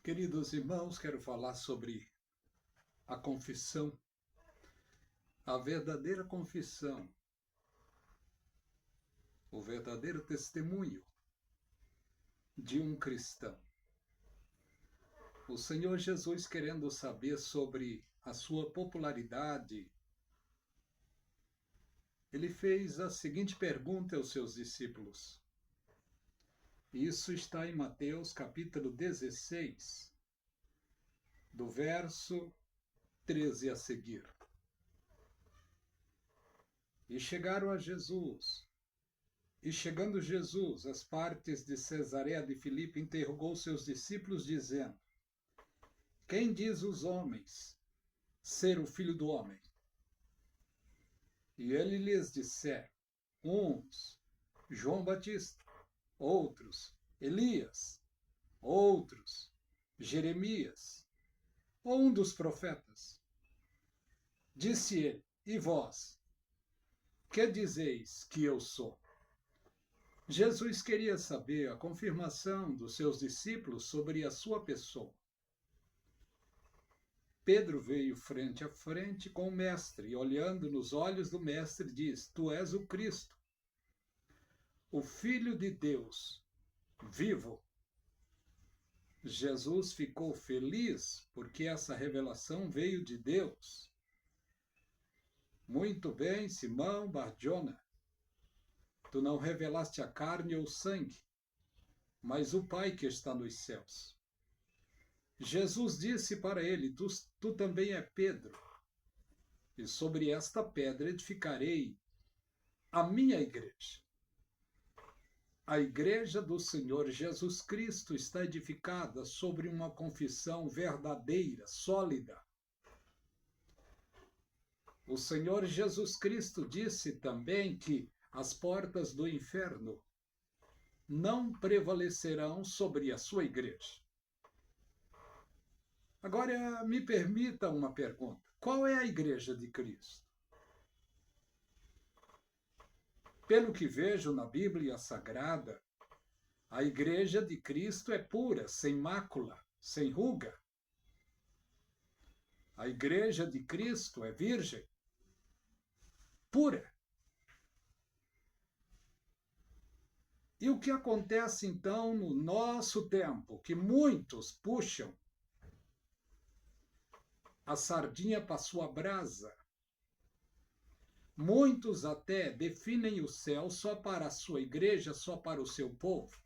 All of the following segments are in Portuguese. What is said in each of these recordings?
Queridos irmãos, quero falar sobre a confissão, a verdadeira confissão, o verdadeiro testemunho de um cristão. O Senhor Jesus, querendo saber sobre a sua popularidade, ele fez a seguinte pergunta aos seus discípulos. Isso está em Mateus capítulo 16, do verso 13 a seguir. E chegaram a Jesus. E chegando Jesus às partes de Cesareia de Filipe, interrogou seus discípulos, dizendo: Quem diz os homens ser o Filho do Homem? E ele lhes disser: uns, João Batista, outros, Elias, outros, Jeremias, ou um dos profetas. Disse ele: E vós, que dizeis que eu sou? Jesus queria saber a confirmação dos seus discípulos sobre a sua pessoa. Pedro veio frente a frente com o mestre e, olhando nos olhos do mestre, diz: Tu és o Cristo, o Filho de Deus, vivo. Jesus ficou feliz porque essa revelação veio de Deus. Muito bem, Simão Bar-Jona, tu não revelaste a carne ou o sangue, mas o Pai que está nos céus. Jesus disse para ele: tu também é Pedro, e sobre esta pedra edificarei a minha igreja. A igreja do Senhor Jesus Cristo está edificada sobre uma confissão verdadeira, sólida. O Senhor Jesus Cristo disse também que as portas do inferno não prevalecerão sobre a sua igreja. Agora, me permita uma pergunta. Qual é a igreja de Cristo? Pelo que vejo na Bíblia Sagrada, a igreja de Cristo é pura, sem mácula, sem ruga. A igreja de Cristo é virgem, pura. E o que acontece então no nosso tempo? Que muitos puxam a sardinha para sua brasa. Muitos até definem o céu só para a sua igreja, só para o seu povo.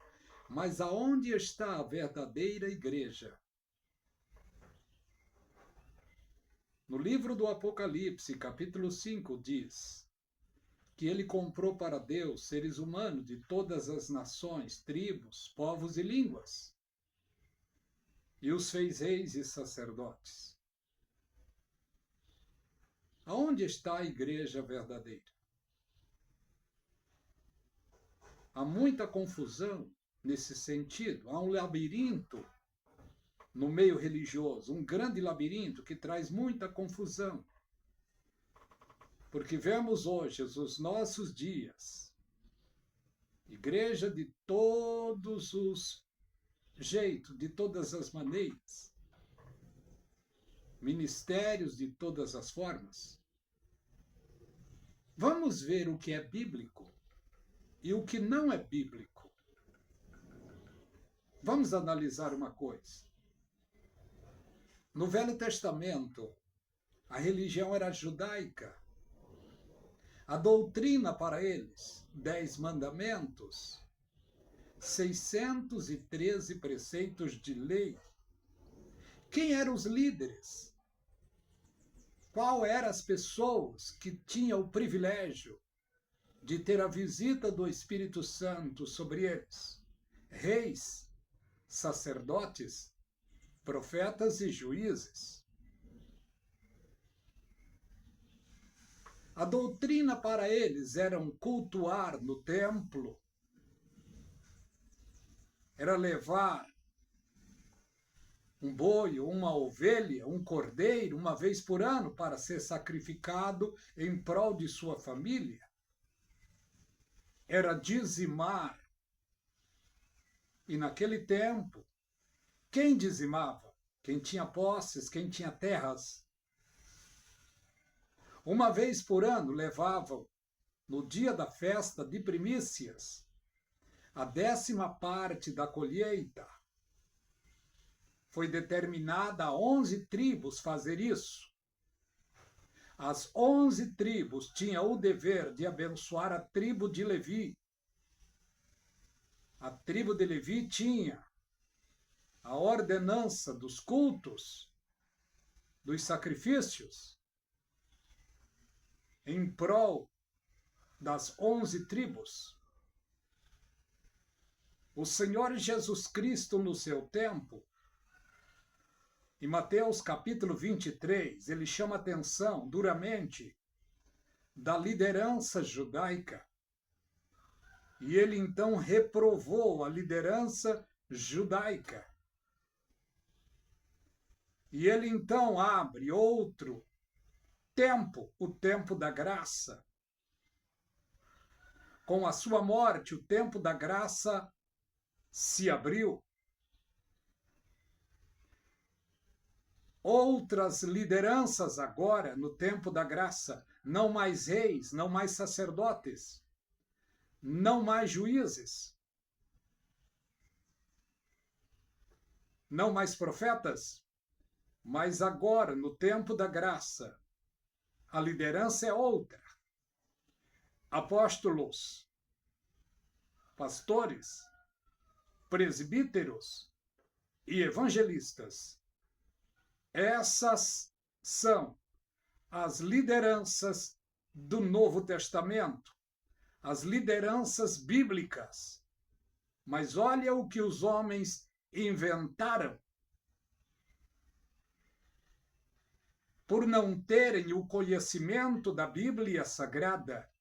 Mas aonde está a verdadeira igreja? No livro do Apocalipse, capítulo 5, diz que ele comprou para Deus seres humanos de todas as nações, tribos, povos e línguas, e os fez reis e sacerdotes. Aonde está a igreja verdadeira? Há muita confusão nesse sentido. Há um labirinto no meio religioso, um grande labirinto que traz muita confusão. Porque vemos hoje, os nossos dias, igreja de todos os jeitos, de todas as maneiras, ministérios de todas as formas. Vamos ver o que é bíblico e o que não é bíblico. Vamos analisar uma coisa. No Velho Testamento, a religião era judaica. A doutrina para eles, 10 mandamentos, 613 preceitos de lei. Quem eram os líderes? Qual eram as pessoas que tinham o privilégio de ter a visita do Espírito Santo sobre eles? Reis, sacerdotes, profetas e juízes. A doutrina para eles era cultuar no templo, era levar um boi, uma ovelha, um cordeiro, uma vez por ano, para ser sacrificado em prol de sua família. Era dizimar. E naquele tempo, Quem dizimava? Quem tinha posses, quem tinha terras. Uma vez por ano levavam, no dia da festa de primícias, a 10ª parte da colheita. Foi determinada a 11 tribos fazer isso. As 11 tribos tinham o dever de abençoar a tribo de Levi. A tribo de Levi tinha a ordenança dos cultos, dos sacrifícios, em prol das 11 tribos. O Senhor Jesus Cristo, no seu tempo, em Mateus capítulo 23, ele chama atenção duramente da liderança judaica. E ele então reprovou a liderança judaica. E ele então abre outro tempo, o tempo da graça. Com a sua morte, o tempo da graça se abriu. Outras lideranças agora, no tempo da graça, não mais reis, não mais sacerdotes, não mais juízes, não mais profetas, mas agora, no tempo da graça, a liderança é outra. Apóstolos, pastores, presbíteros e evangelistas. Essas são as lideranças do Novo Testamento, as lideranças bíblicas. Mas olha o que os homens inventaram. Por não terem o conhecimento da Bíblia Sagrada.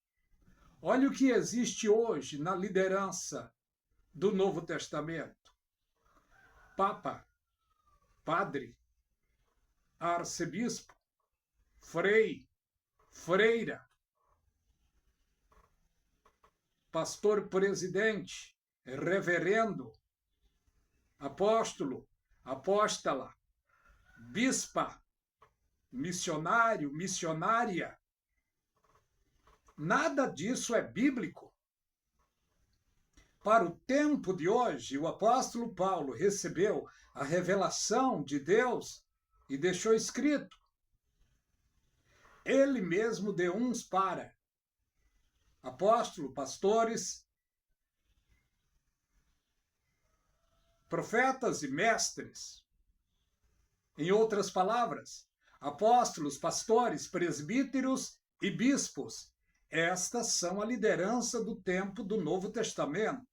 Olha o que existe hoje na liderança do Novo Testamento. Papa, padre, arcebispo, frei, freira, pastor presidente, reverendo, apóstolo, apóstola, bispa, missionário, missionária. Nada disso é bíblico. Para o tempo de hoje, o apóstolo Paulo recebeu a revelação de Deus e deixou escrito. Ele mesmo deu uns para apóstolos, pastores, profetas e mestres. Em outras palavras, apóstolos, pastores, presbíteros e bispos. Estas são a liderança do tempo do Novo Testamento.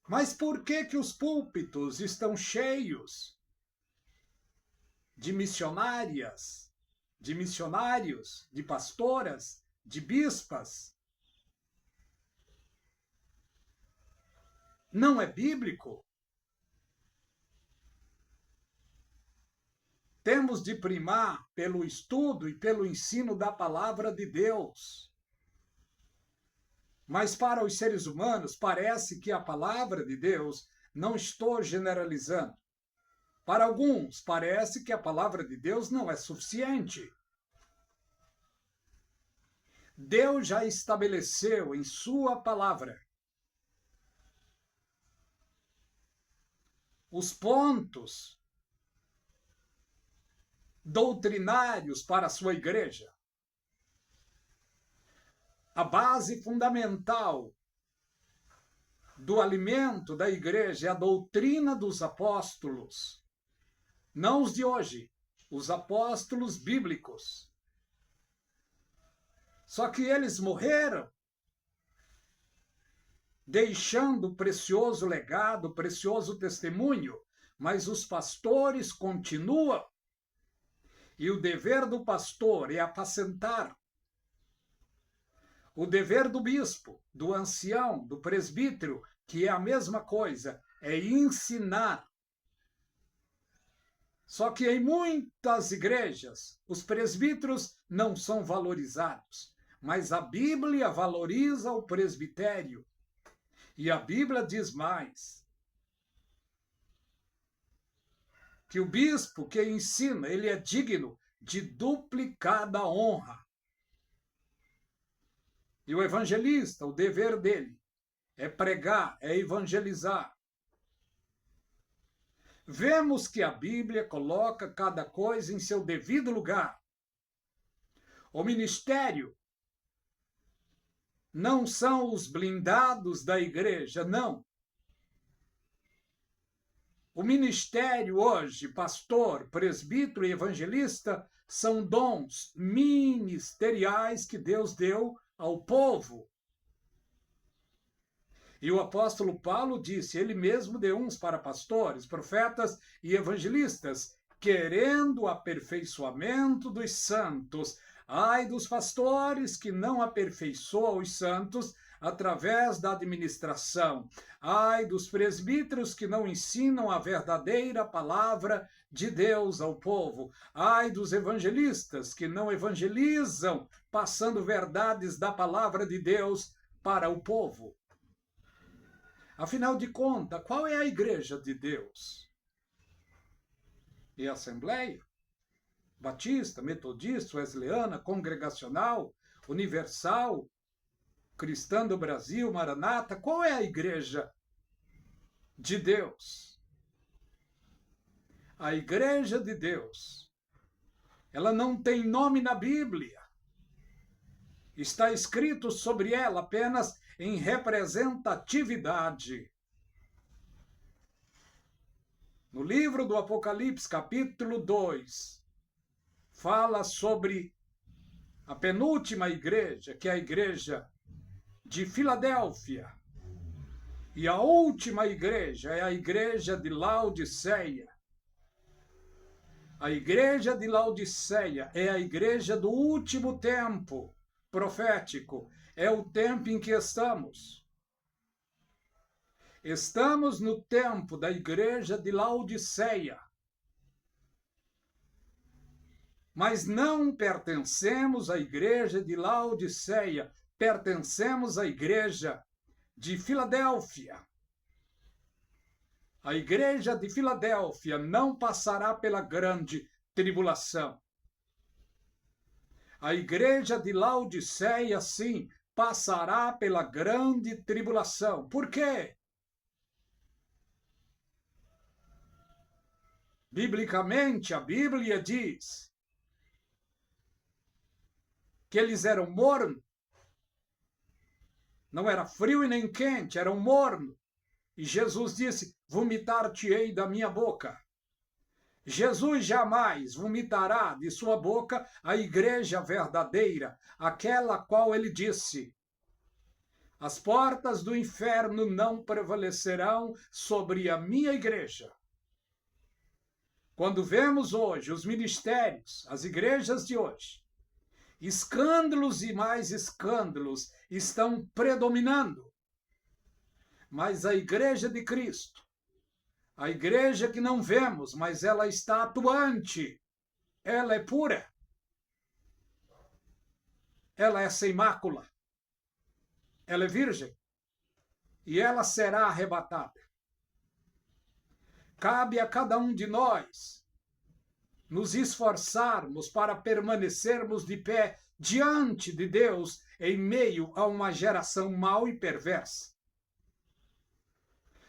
Mas por que os púlpitos estão cheios de missionárias, de missionários, de pastoras, de bispas? Não é bíblico? Temos de primar pelo estudo e pelo ensino da palavra de Deus. Mas para os seres humanos parece que a palavra de Deus, não estou generalizando. Para alguns parece que a palavra de Deus não é suficiente. Deus já estabeleceu em sua palavra os pontos doutrinários para a sua igreja. A base fundamental do alimento da igreja é a doutrina dos apóstolos. Não os de hoje, os apóstolos bíblicos. Só que eles morreram, deixando o precioso legado, o precioso testemunho, mas os pastores continuam. E o dever do pastor é apacentar. O dever do bispo, do ancião, do presbítero, que é a mesma coisa, é ensinar. Só que em muitas igrejas, os presbíteros não são valorizados, mas a Bíblia valoriza o presbitério. E a Bíblia diz mais: que o bispo que ensina, ele é digno de duplicada honra. E o evangelista, o dever dele é pregar, é evangelizar. Vemos que a Bíblia coloca cada coisa em seu devido lugar. O ministério não são os blindados da igreja, não. O ministério hoje, pastor, presbítero e evangelista, são dons ministeriais que Deus deu ao povo. E o apóstolo Paulo disse, ele mesmo deu uns para pastores, profetas e evangelistas, querendo o aperfeiçoamento dos santos. Ai dos pastores que não aperfeiçoam os santos através da administração. Ai dos presbíteros que não ensinam a verdadeira palavra de Deus ao povo. Ai dos evangelistas que não evangelizam, passando verdades da palavra de Deus para o povo. Afinal de contas, qual é a igreja de Deus? É a Assembleia? Batista, Metodista, Wesleyana, Congregacional, Universal, Cristã do Brasil, Maranata? Qual é a igreja de Deus? A igreja de Deus, ela não tem nome na Bíblia. Está escrito sobre ela apenas em representatividade. No livro do Apocalipse, capítulo 2, fala sobre a penúltima igreja, que é a igreja de Filadélfia. E a última igreja é a igreja de Laodiceia. A igreja de Laodiceia é a igreja do último tempo profético. É o tempo em que estamos. Estamos no tempo da igreja de Laodiceia. Mas não pertencemos à igreja de Laodiceia, pertencemos à igreja de Filadélfia. A igreja de Filadélfia não passará pela grande tribulação. A igreja de Laodiceia, sim, passará pela grande tribulação. Por quê? Biblicamente, a Bíblia diz que eles eram mornos. Não era frio e nem quente, eram mornos. E Jesus disse, vomitar-te-ei da minha boca. Jesus jamais vomitará de sua boca a igreja verdadeira, aquela a qual ele disse, as portas do inferno não prevalecerão sobre a minha igreja. Quando vemos hoje os ministérios, as igrejas de hoje, escândalos e mais escândalos estão predominando. Mas a igreja de Cristo, a igreja que não vemos, mas ela está atuante, ela é pura, ela é sem mácula, ela é virgem e ela será arrebatada. Cabe a cada um de nós nos esforçarmos para permanecermos de pé diante de Deus em meio a uma geração mau e perversa.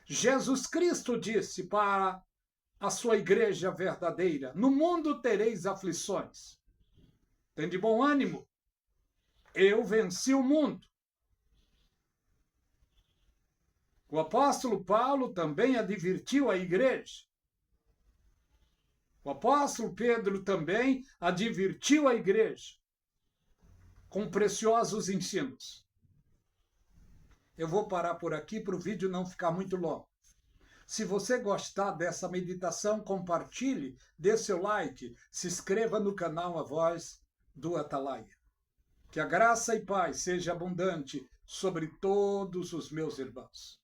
Jesus Cristo disse para a sua igreja verdadeira, no mundo tereis aflições. Tende bom ânimo, eu venci o mundo. O apóstolo Paulo também advertiu a igreja. O apóstolo Pedro também advertiu a igreja com preciosos ensinos. Eu vou parar por aqui para o vídeo não ficar muito longo. Se você gostar dessa meditação, compartilhe, dê seu like, se inscreva no canal A Voz do Atalaia. Que a graça e paz seja abundante sobre todos os meus irmãos.